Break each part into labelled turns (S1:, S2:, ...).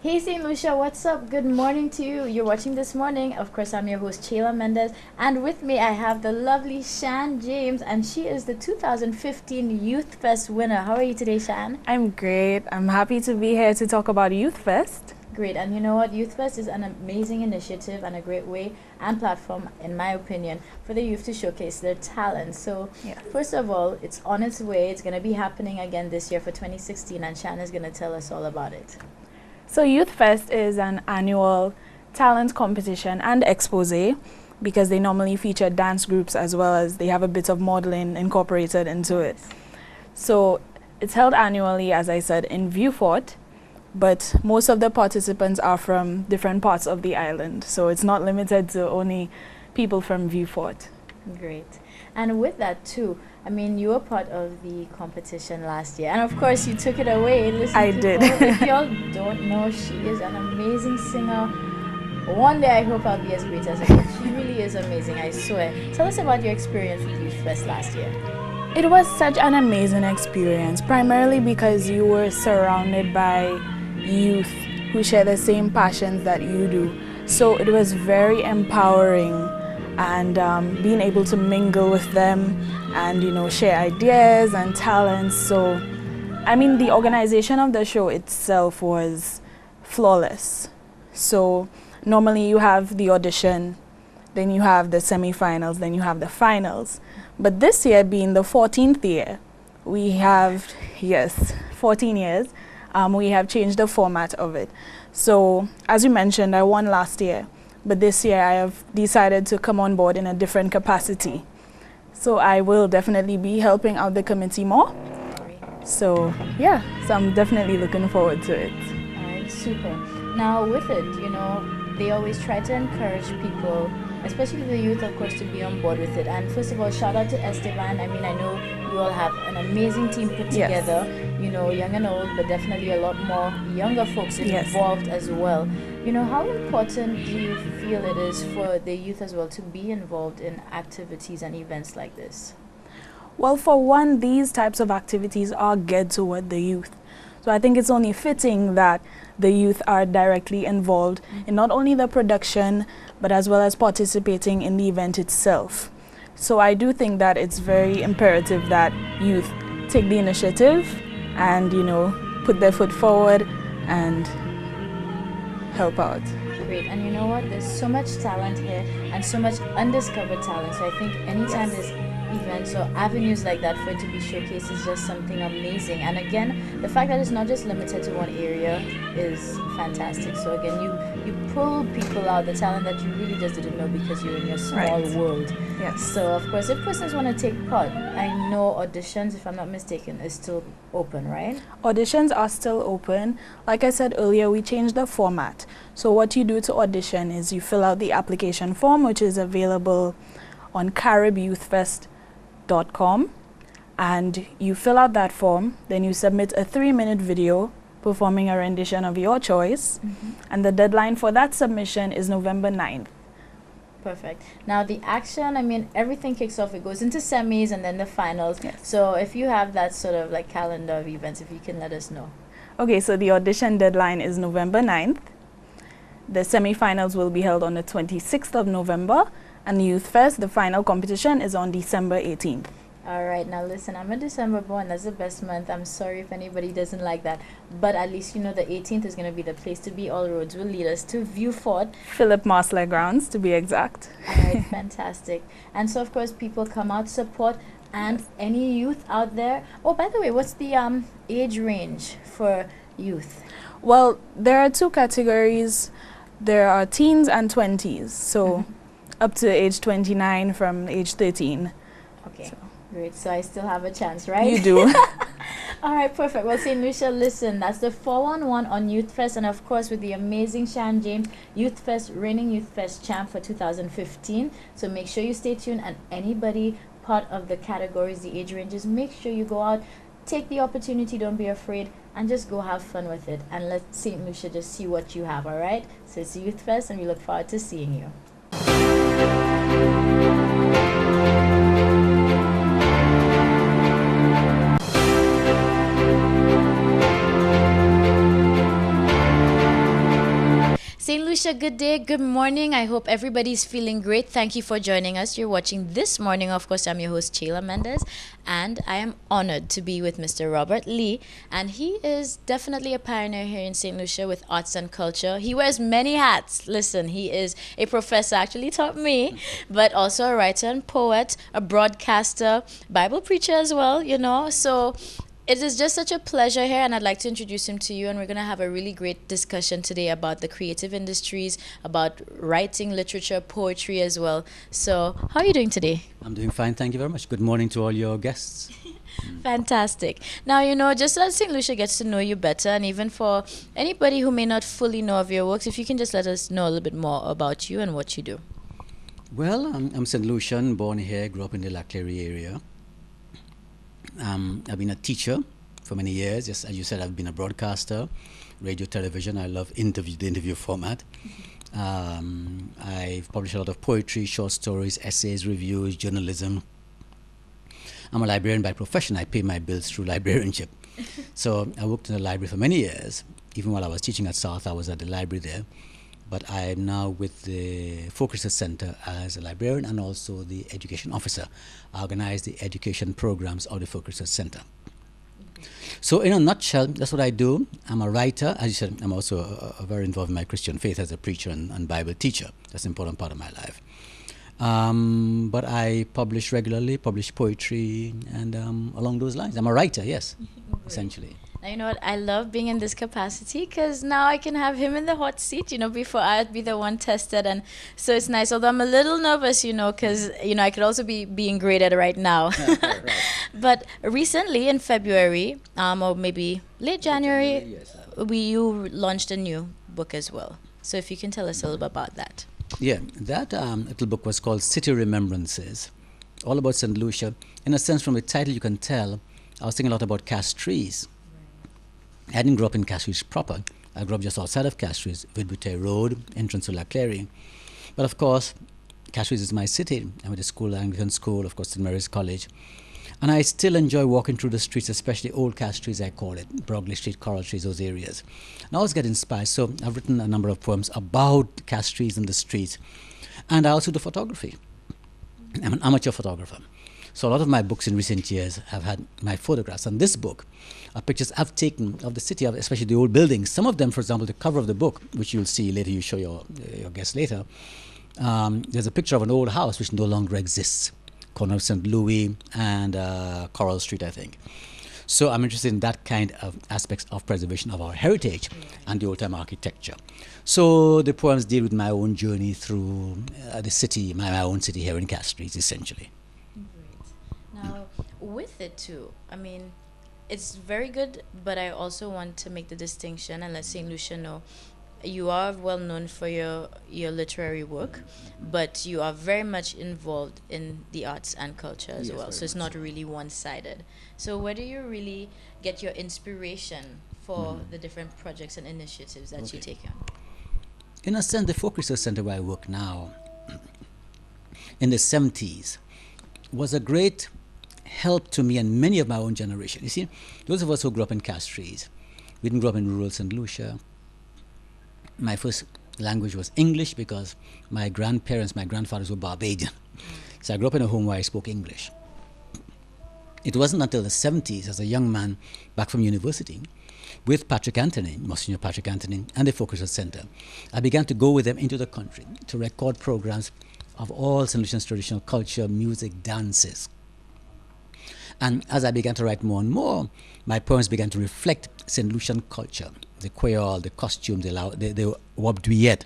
S1: Hey St. Lucia, what's up? Good morning to you. You're watching This Morning. Of course, I'm your host, Chayla Mendez. And with me, I have the lovely Shan James, and she is the 2015 Youth Fest winner. How are you today, Shan?
S2: I'm great. I'm happy to be here to talk about Youth Fest.
S1: Great. And you know what? Youth Fest is an amazing initiative and a great way and platform, in my opinion, for the youth to showcase their talent. So, First of all, it's on its way. It's going to be happening again this year for 2016, and Shan is going to tell us all about it.
S2: So Youth Fest is an annual talent competition and expose because they normally feature dance groups as well as they have a bit of modeling incorporated into it. So it's held annually, as I said, in Vieux Fort, but most of the participants are from different parts of the island. So it's not limited to only people from Vieux Fort.
S1: Great. And with that too, I mean, you were part of the competition last year, and of course you took it away. Listen,
S2: I
S1: people,
S2: did.
S1: If y'all don't know, she is an amazing singer. One day I hope I'll be as great as her. She really is amazing, I swear. Tell us about your experience with Youth Fest last year.
S2: It was such an amazing experience, primarily because you were surrounded by youth who share the same passions that you do. So it was very empowering, and being able to mingle with them and, you know, share ideas and talents. So, I mean, the organization of the show itself was flawless. So, normally you have the audition, then you have the semi-finals, then you have the finals. But this year being the 14th year, we have, 14 years, we have changed the format of it. So, as you mentioned, I won last year. But this year I have decided to come on board in a different capacity. So I will definitely be helping out the committee more. So I'm definitely looking forward to it.
S1: All right, super. Now with it, you know, they always try to encourage people, especially the youth, of course, to be on board with it. And first of all, shout out to Esteban. I mean, I know you all have an amazing team put together, you know, young and old, but definitely a lot more younger folks involved as well. You know, how important do you feel it is for the youth as well to be involved in activities and events like this?
S2: Well, for one, these types of activities are geared toward the youth. So I think it's only fitting that the youth are directly involved in not only the production, but as well as participating in the event itself. So I do think that it's very imperative that youth take the initiative and, you know, put their foot forward and help out.
S1: Great. And you know what? There's so much talent here and so much undiscovered talent. So I think anytime there's events or avenues like that for it to be showcased is just something amazing. And again, the fact that it's not just limited to one area is fantastic. So again, you pull people out, the talent that you really just didn't know because you're in your small world.
S2: Yes.
S1: So of course, if persons want to take part, I know auditions, if I'm not mistaken, is still open, right?
S2: Auditions are still open. Like I said earlier, we changed the format. So what you do to audition is you fill out the application form, which is available on caribyouthfest.com, and you fill out that form, then you submit a 3-minute video performing a rendition of your choice, and the deadline for that submission is November 9th.
S1: Perfect. Now the action, I mean, everything kicks off. It goes into semis and then the finals. So if you have that sort of like calendar of events, if you can let us know.
S2: Okay, so the audition deadline is November 9th. The semi-finals will be held on the 26th of November, and the Youth Fest, the final competition, is on December 18th.
S1: All right, now listen, I'm a December born. That's the best month. I'm sorry if anybody doesn't like that. But at least you know the 18th is going to be the place to be. All roads will lead us to Vieux Fort.
S2: Philip Marsler grounds, to be exact.
S1: All right, fantastic. And so, of course, people come out, support, and any youth out there. Oh, by the way, what's the age range for youth?
S2: Well, there are 2 categories. There are teens and 20s. So up to age 29 from age 13.
S1: Okay. So. Great, so I still have a chance, right?
S2: You do.
S1: All right, perfect. Well, St. Lucia, listen, that's the 411 on Youth Fest, and of course with the amazing Shan James, Youth Fest, reigning Youth Fest champ for 2015. So make sure you stay tuned, and anybody part of the categories, the age ranges, make sure you go out, take the opportunity, don't be afraid, and just go have fun with it. And let St. Lucia just see what you have, all right? So it's Youth Fest, and we look forward to seeing you. Lucia, good day, good morning. I hope everybody's feeling great. Thank you for joining us. You're watching This Morning. Of course, I'm your host, Sheila Mendez, and I am honored to be with Mr. Robert Lee. And he is definitely a pioneer here in St. Lucia with arts and culture. He wears many hats. Listen, he is a professor, actually taught me, but also a writer and poet, a broadcaster, Bible preacher as well, you know. So it is just such a pleasure here, and I'd like to introduce him to you. And we're going to have a really great discussion today about the creative industries, about writing, literature, poetry as well. So, how are you doing today?
S3: I'm doing fine, thank you very much. Good morning to all your guests.
S1: Fantastic. Now, you know, just as St. Lucia gets to know you better, and even for anybody who may not fully know of your works, if you can just let us know a little bit more about you and what you do.
S3: Well, I'm St. Lucian, born here, grew up in the La Clery area. I've been a teacher for many years. Just as you said, I've been a broadcaster, radio, television. I love the interview format. I've published a lot of poetry, short stories, essays, reviews, journalism. I'm a librarian by profession. I pay my bills through librarianship. So I worked in the library for many years. Even while I was teaching at South, I was at the library there. But I'm now with the Folk Research Center as a librarian and also the education officer. I organize the education programs of the Folk Research Center. So in a nutshell, that's what I do. I'm a writer. As you said, I'm also very involved in my Christian faith as a preacher and Bible teacher. That's an important part of my life. But I publish regularly, publish poetry, and along those lines. I'm a writer, yes, essentially.
S1: Now, you know what? I love being in this capacity because now I can have him in the hot seat, you know, before I'd be the one tested. And so it's nice. Although I'm a little nervous, you know, because, you know, I could also be being graded right now.
S3: Right.
S1: But recently in February, or maybe late January,
S3: Yes.
S1: you launched a new book as well. So if you can tell us a little bit about that.
S3: Yeah, that little book was called City Remembrances, all about St. Lucia. In a sense, from the title you can tell, I was thinking a lot about Castries. I didn't grow up in Castries proper. I grew up just outside of Castries, Vidbute Road, entrance to La Clery. But of course, Castries is my city. I went to school, Anglican school, of course, St. Mary's College. And I still enjoy walking through the streets, especially Old Castries, I call it, Brogley Street, Coral Street, those areas. And I always get inspired. So I've written a number of poems about Castries and the streets. And I also do photography. I'm an amateur photographer. So a lot of my books in recent years have had my photographs. And this book are pictures I've taken of the city, especially the old buildings. Some of them, for example, the cover of the book, which you'll see later, you show your guests later, there's a picture of an old house which no longer exists, corner of St. Louis and Coral Street, I think. So I'm interested in that kind of aspects of preservation of our heritage and the old-time architecture. So the poems deal with my own journey through the city, my own city here in Castries, essentially.
S1: Now, with it too, I mean, it's very good, but I also want to make the distinction and let St. Lucia know you are well known for your literary work, but you are very much involved in the arts and culture as well. So it's not really one-sided. So where do you really get your inspiration for the different projects and initiatives that you take on?
S3: In a sense, the Folk Research Center where I work now, in the 70s, was a great help to me and many of my own generation. You see, those of us who grew up in Castries, we didn't grow up in rural St. Lucia. My first language was English because my grandfathers were Barbadian. So I grew up in a home where I spoke English. It wasn't until the 70s, as a young man back from university, with Patrick Anthony, Monsignor Patrick Anthony, and the Folk Research Center, I began to go with them into the country to record programs of all St. Lucian's traditional culture, music, dances. And as I began to write more and more, my poems began to reflect St. Lucian culture, the Creole, the costume, the Wabduyet,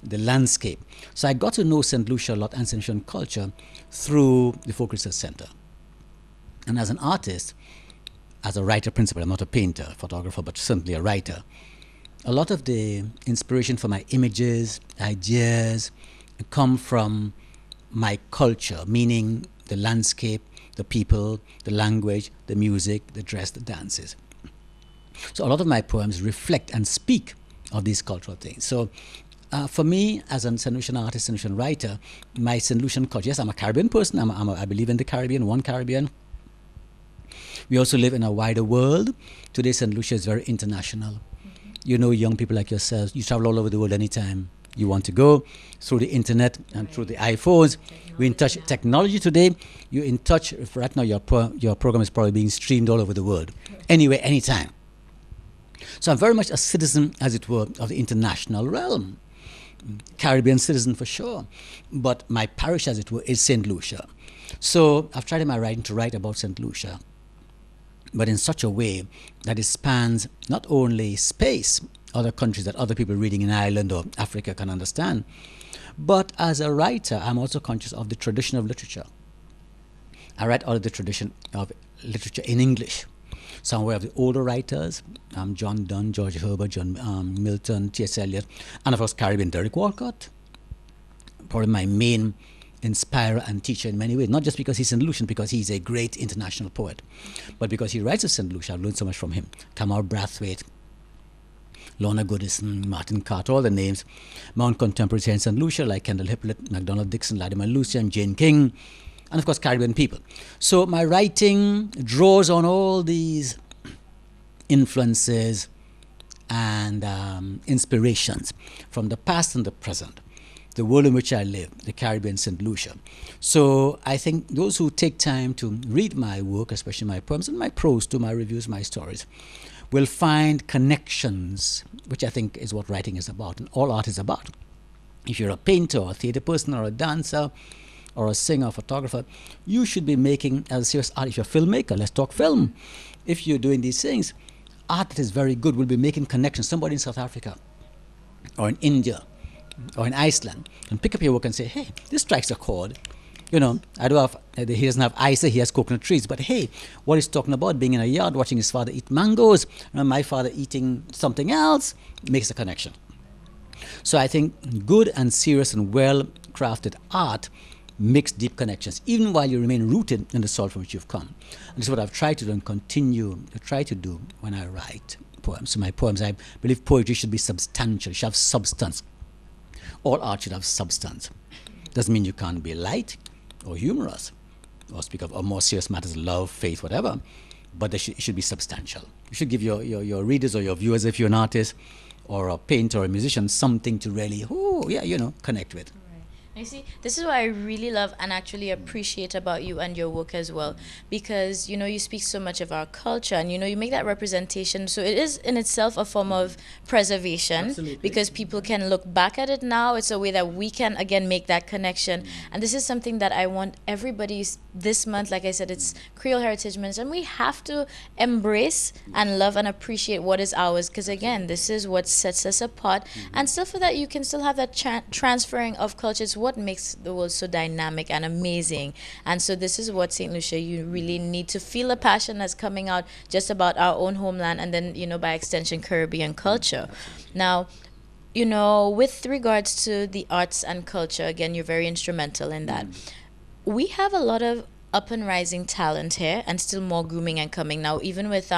S3: the landscape. So I got to know St. Lucia a lot and St. Lucian culture through the Folk Research Center. And as an artist, as a writer principal, I'm not a painter, photographer, but certainly a writer, a lot of the inspiration for my images, ideas, come from my culture, meaning the landscape, the people, the language, the music, the dress, the dances. So a lot of my poems reflect and speak of these cultural things. So for me, as a St. Lucian artist, St. Lucian writer, my St. Lucian culture, yes, I'm a Caribbean person. I believe in the Caribbean, one Caribbean. We also live in a wider world. Today, St. Lucia is very international. You know, young people like yourselves, you travel all over the world anytime. you want to go, through the internet and through the iPhones. We're in touch. Technology today, you're in touch. Right now, your program is probably being streamed all over the world, anywhere, anytime. So I'm very much a citizen, as it were, of the international realm. Caribbean citizen for sure. But my parish, as it were, is St. Lucia. So I've tried in my writing to write about St. Lucia, but in such a way that it spans not only space, other countries that other people reading in Ireland or Africa can understand, but as a writer, I'm also conscious of the tradition of literature. I write out of the tradition of literature in English. So I'm aware of the older writers, John Donne, George Herbert, John Milton, T.S. Eliot, and of course Caribbean Derek Walcott, probably my main inspirer and teacher in many ways, not just because he's St. Lucian, because he's a great international poet, but because he writes of St. Lucia. I've learned so much from him. Tamar Brathwaite, Lorna Goodison, Martin Carter, all the names. My own contemporaries here in St. Lucia, like Kendall Hippolyte, MacDonald Dixon, Latimer Lucian, Jane King, and of course Caribbean people. So my writing draws on all these influences and inspirations from the past and the present, the world in which I live, the Caribbean, St. Lucia. So I think those who take time to read my work, especially my poems and my prose too, my reviews, my stories, will find connections, which I think is what writing is about and all art is about. If you're a painter or a theater person or a dancer or a singer or photographer, you should be making as a serious art. If you're a filmmaker, let's talk film. If you're doing these things, art that is very good will be making connections. Somebody in South Africa or in India or in Iceland can pick up your work and say, hey, this strikes a chord. You know, he doesn't have ice, he has coconut trees, but hey, what he's talking about, being in a yard, watching his father eat mangoes, and my father eating something else, makes a connection. So I think good and serious and well-crafted art makes deep connections, even while you remain rooted in the soil from which you've come. And this is what I've tried to do and continue to try to do when I write poems. So my poems, I believe poetry should be substantial, should have substance. All art should have substance. Doesn't mean you can't be light or humorous or speak of more serious matters, love, faith, whatever, but it should be substantial. You should give your readers or your viewers, if you're an artist or a painter or a musician, something to really, connect with.
S1: You see, this is what I really love and actually appreciate about you and your work as well, because you speak so much of our culture, and you make that representation. So it is in itself a form of preservation.
S3: Absolutely.
S1: Because people can look back at it now. It's a way that we can again make that connection, and this is something that I want everybody this month. Like I said, it's Creole Heritage Month, and we have to embrace and love and appreciate what is ours, because again, this is what sets us apart. And still, for that, you can still have that transferring of cultures. What makes the world so dynamic and amazing. And so this is what St. Lucia, you really need to feel a passion that's coming out just about our own homeland, and then by extension Caribbean culture. Now, with regards to the arts and culture, again, you're very instrumental in that. We have a lot of up and rising talent here, and still more grooming and coming now, even with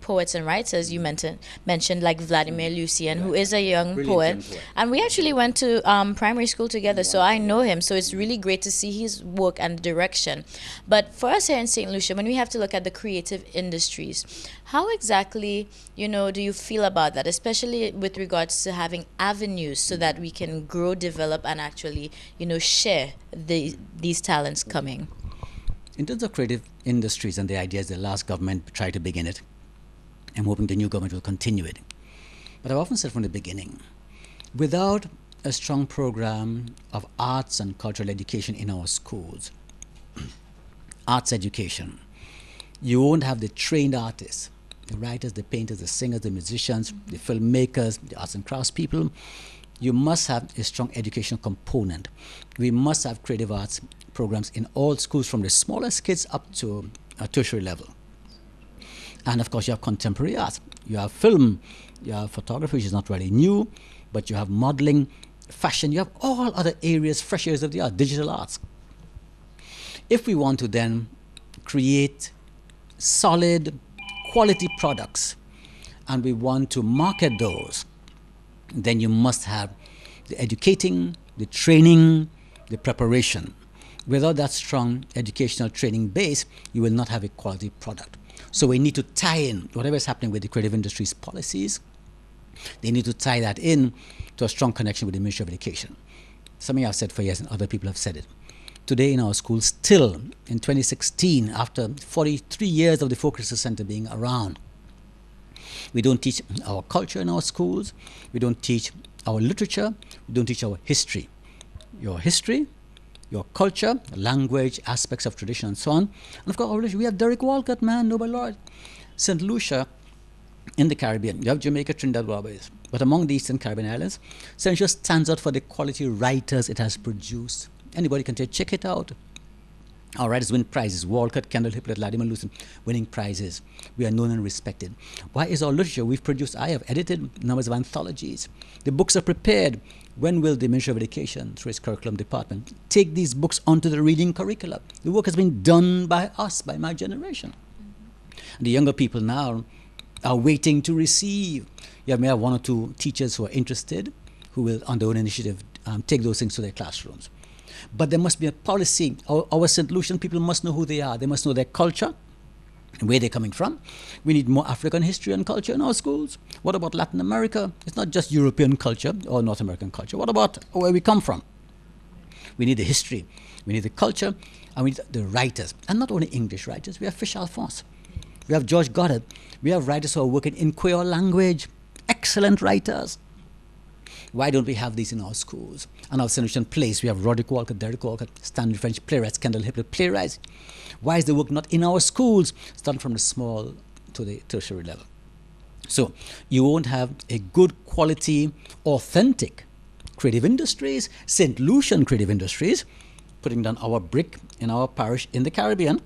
S1: poets and writers you mentioned like Vladimir Lucian, who is a young poet. And we actually went to primary school together, so I know him. So it's really great to see his work and direction. But for us here in St. Lucia, when we have to look at the creative industries, how exactly do you feel about that, especially with regards to having avenues so that we can grow, develop, and actually share these talents coming?
S3: In terms of creative industries and the ideas, the last government tried to begin it. I'm hoping the new government will continue it. But I've often said from the beginning, without a strong program of arts and cultural education in our schools, arts education, you won't have the trained artists, the writers, the painters, the singers, the musicians, the filmmakers, the arts and crafts people. You must have a strong educational component. We must have creative arts programs in all schools, from the smallest kids up to a tertiary level. And of course, you have contemporary arts. You have film, you have photography, which is not really new, but you have modeling, fashion, you have all other areas, fresh areas of the art, digital arts. If we want to then create solid, quality products, and we want to market those, then you must have the educating, the training, the preparation. Without that strong educational training base, you will not have a quality product. So we need to tie in whatever is happening with the creative industry's policies, They need to tie that in to a strong connection with the Ministry of Education. Something I've said for years and other people have said it. Today in our schools, still in 2016, after 43 years of the Folk Research Center being around, we don't teach our culture in our schools, we don't teach our literature, we don't teach our history. Your history, your culture, language, aspects of tradition, and so on. And of course, we have Derek Walcott, man, Nobel Lord. St. Lucia in the Caribbean. You have Jamaica, Trinidad, Barbados. But among the Eastern Caribbean islands, St. Lucia stands out for the quality writers it has produced. Anybody can check it out. Our writers win prizes. Walcott, Kendall, Hippolyte, Latimer, Lucen, winning prizes. We are known and respected. Why is our literature? We've produced, I have edited numbers of anthologies. The books are prepared. When will the Ministry of Education, through its curriculum department, take these books onto the reading curricula? The work has been done by us, by my generation. And the younger people now are waiting to receive. You may have one or two teachers who are interested, who will, on their own initiative, take those things to their classrooms. But there must be a policy. Our St. Lucian people must know who they are. They must know their culture, where they're coming from. We need more African history and culture in our schools. What about Latin America? It's not just European culture or North American culture. What about where we come from? We need the history, we need the culture, and we need the writers. And not only English writers. We have Fish Alphonse. We have George Goddard. We have writers who are working in Creole language. Excellent writers. Why don't we have these in our schools? And our St. Lucian plays, we have Roderick Walcott, Derek Walcott, Stanley French playwrights, Kendall Hippolyte playwrights. Why is the work not in our schools, starting from the small to the tertiary level? So you won't have a good quality, authentic creative industries, St. Lucian creative industries, putting down our brick in our parish in the Caribbean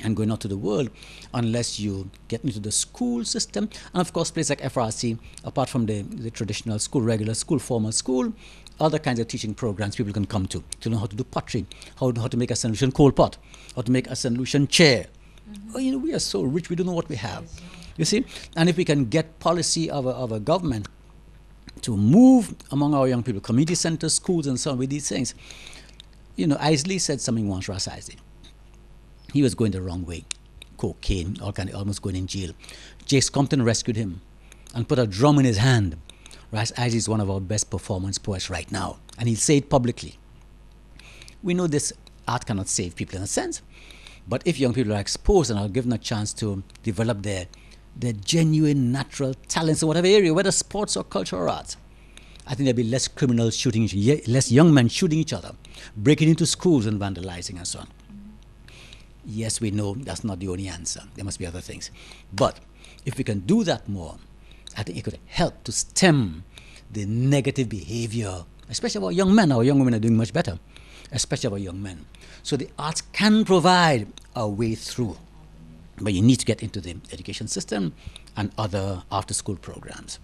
S3: and going out to the world, unless you get into the school system. And of course, places like FRC, apart from the traditional school, regular school, formal school, other kinds of teaching programs people can come to know how to do pottery, how to make a St. Lucian coal pot, how to make a St. Lucian chair. Oh, we are so rich, we don't know what we have. You see? And if we can get policy of a government to move among our young people, community centers, schools, and so on with these things. Isley said something once, Ras Isley. He was going the wrong way. Cocaine, almost going in jail. Jakes Compton rescued him and put a drum in his hand. Ras Isley is one of our best performance poets right now. And he'll say it publicly. We know this art cannot save people in a sense. But if young people are exposed and are given a chance to develop their genuine natural talents in whatever area, whether sports or culture or arts, I think there'll be less criminals shooting, less young men shooting each other, breaking into schools and vandalizing and so on. Yes, we know that's not the only answer. There must be other things. But if we can do that more, I think it could help to stem the negative behavior, especially of our young men. Our young women are doing much better, especially of our young men. So the arts can provide a way through. But you need to get into the education system and other after-school programs.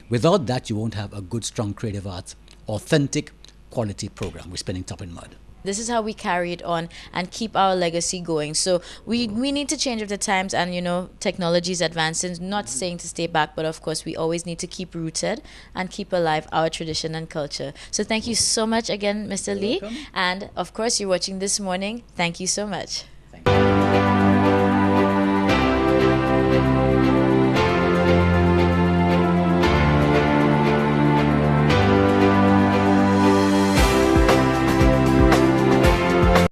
S3: Without that, you won't have a good, strong creative arts, authentic, quality program. We're spending top in mud.
S1: This is how we carry it on and keep our legacy going. So we need to change with the times, and technology is advancing, not saying to stay back, but of course we always need to keep rooted and keep alive our tradition and culture. So thank you so much again, Mr. Lee.
S3: Welcome.
S1: And of course you're watching this morning. Thank you so much.